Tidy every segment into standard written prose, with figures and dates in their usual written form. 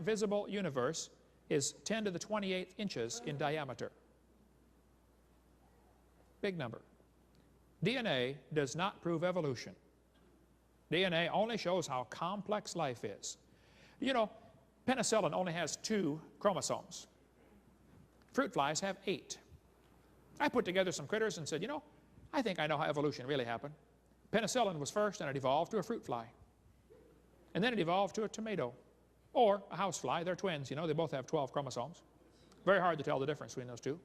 visible universe is 10 to the 28th inches in diameter. Big number. DNA does not prove evolution. DNA only shows how complex life is. You know, penicillin only has 2 chromosomes. Fruit flies have 8. I put together some critters and said, you know, I think I know how evolution really happened. Penicillin was first, and it evolved to a fruit fly. And then it evolved to a tomato. Or a housefly. They're twins, you know. They both have 12 chromosomes. Very hard to tell the difference between those two.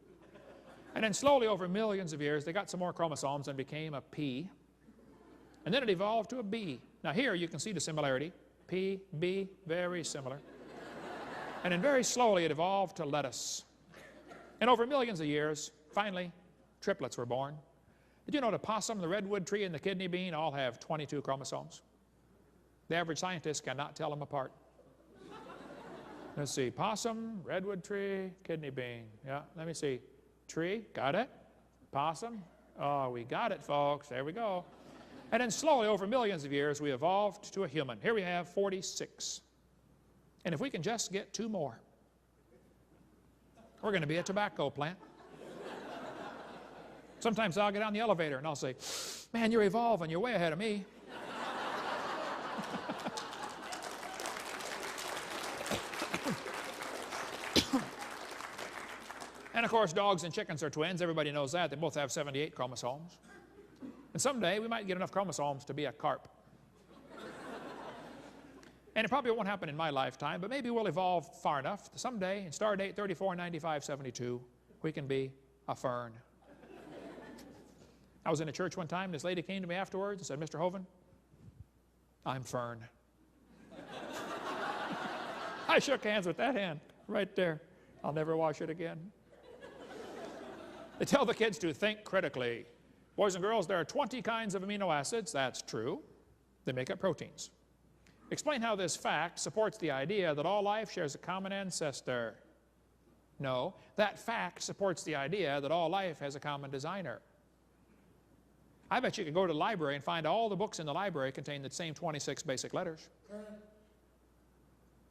And then slowly, over millions of years, they got some more chromosomes and became a pea. And then it evolved to a bee. Now here you can see the similarity. P, B, very similar. And then very slowly it evolved to lettuce. And over millions of years, finally, triplets were born. Did you know the possum, the redwood tree, and the kidney bean all have 22 chromosomes? The average scientist cannot tell them apart. Let's see, possum, redwood tree, kidney bean. Yeah, let me see. Tree, got it. Possum, oh, we got it, folks. There we go. And then slowly, over millions of years, we evolved to a human. Here we have 46. And if we can just get 2 more, we're going to be a tobacco plant. Sometimes I'll get on the elevator and I'll say, man, you're evolving. You're way ahead of me. And of course, dogs and chickens are twins. Everybody knows that. They both have 78 chromosomes. And someday we might get enough chromosomes to be a carp. And it probably won't happen in my lifetime, but maybe we'll evolve far enough. Someday, in star date 349572, we can be a fern. I was in a church one time. This lady came to me afterwards and said, Mr. Hovind, I'm fern. I shook hands with that hand right there. I'll never wash it again. They tell the kids to think critically. Boys and girls, there are 20 kinds of amino acids. That's true. They make up proteins. Explain how this fact supports the idea that all life shares a common ancestor. No, that fact supports the idea that all life has a common designer. I bet you could go to the library and find all the books in the library contain the same 26 basic letters.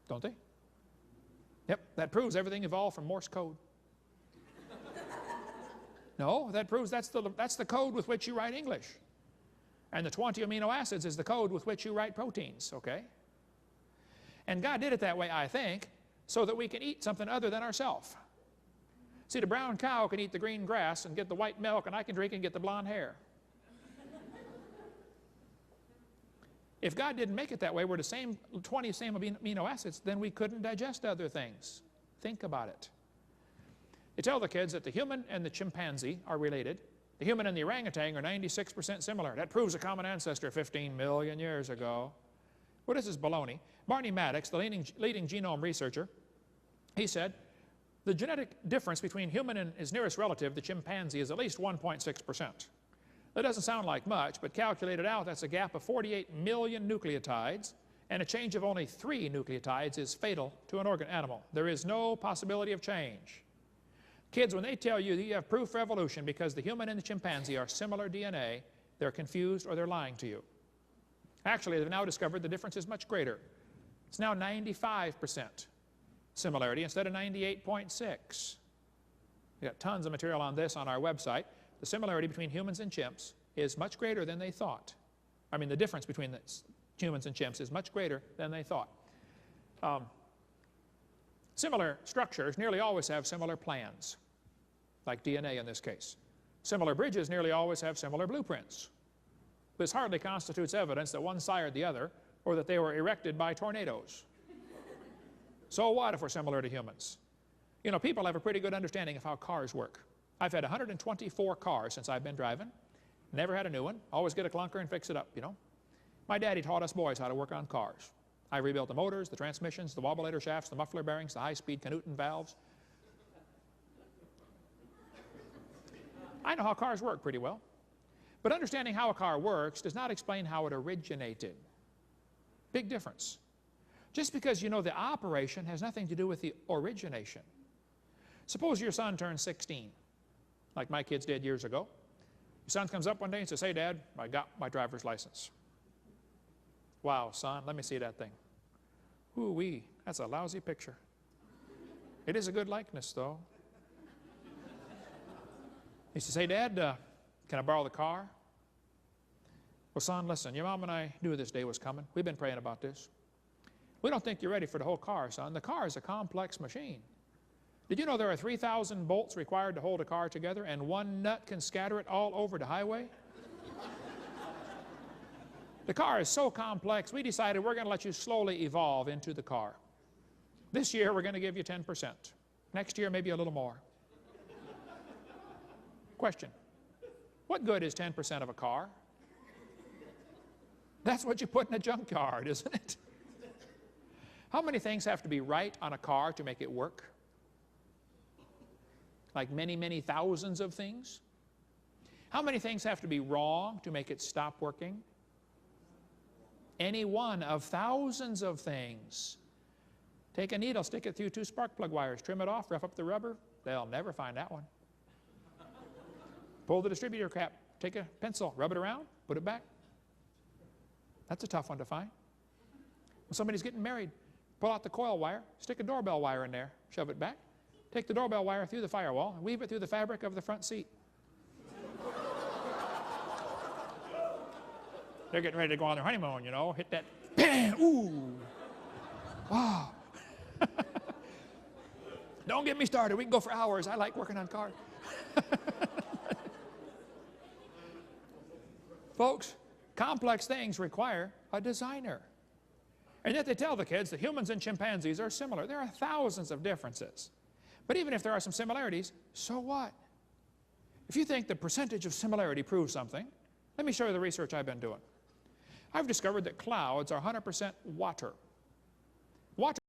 Don't they? Yep, that proves everything evolved from Morse code. No, that proves that's the code with which you write English. And the 20 amino acids is the code with which you write proteins, okay? And God did it that way, I think, so that we can eat something other than ourselves. See, the brown cow can eat the green grass and get the white milk, and I can drink and get the blonde hair. If God didn't make it that way, we're the same 20 same amino acids, then we couldn't digest other things. Think about it. They tell the kids that the human and the chimpanzee are related. The human and the orangutan are 96% similar. That proves a common ancestor 15 million years ago. Well, this is baloney. Barney Maddox, the leading genome researcher, he said, the genetic difference between human and his nearest relative, the chimpanzee, is at least 1.6%. That doesn't sound like much, but calculated out, that's a gap of 48 million nucleotides, and a change of only 3 nucleotides is fatal to an organ animal. There is no possibility of change. Kids, when they tell you that you have proof for evolution because the human and the chimpanzee are similar DNA, they're confused or they're lying to you. Actually, they've now discovered the difference is much greater. It's now 95% similarity instead of 98.6. We've got tons of material on this on our website. The similarity between humans and chimps is much greater than they thought. I mean, the difference between the humans and chimps is much greater than they thought. Similar structures nearly always have similar plans, like DNA in this case. Similar bridges nearly always have similar blueprints. This hardly constitutes evidence that one sired the other or that they were erected by tornadoes. So what if we're similar to humans? You know, people have a pretty good understanding of how cars work. I've had 124 cars since I've been driving. Never had a new one. Always get a clunker and fix it up, you know. My daddy taught us boys how to work on cars. I rebuilt the motors, the transmissions, the wobbulator shafts, the muffler bearings, the high-speed Canootin valves. I know how cars work pretty well. But understanding how a car works does not explain how it originated. Big difference. Just because you know the operation has nothing to do with the origination. Suppose your son turns 16, like my kids did years ago. Your son comes up one day and says, hey, Dad, I got my driver's license. Wow, son, let me see that thing. Ooh-wee, That's a lousy picture. It is a good likeness, though. He used to say, Dad, can I borrow the car? Well, son, listen, your mom and I knew this day was coming. We've been praying about this. We don't think you're ready for the whole car, son. The car is a complex machine. Did you know there are 3,000 bolts required to hold a car together, and one nut can scatter it all over the highway? The car is so complex, we decided we're going to let you slowly evolve into the car. This year, we're going to give you 10%. Next year, maybe a little more. Question. What good is 10% of a car? That's what you put in a junkyard, isn't it? How many things have to be right on a car to make it work? Like many, many thousands of things? How many things have to be wrong to make it stop working? Any one of thousands of things. Take a needle, stick it through 2 spark plug wires, trim it off, rough up the rubber. They'll never find that one. Pull the distributor cap, take a pencil, rub it around, put it back. That's a tough one to find. When somebody's getting married, pull out the coil wire, stick a doorbell wire in there, shove it back, take the doorbell wire through the firewall, and weave it through the fabric of the front seat. They're getting ready to go on their honeymoon, you know, hit that, bam, ooh, wow. Don't get me started. We can go for hours. I like working on cars. Folks, complex things require a designer. And yet they tell the kids that humans and chimpanzees are similar. There are thousands of differences. But even if there are some similarities, so what? If you think the percentage of similarity proves something, let me show you the research I've been doing. I've discovered that clouds are 100% water. Water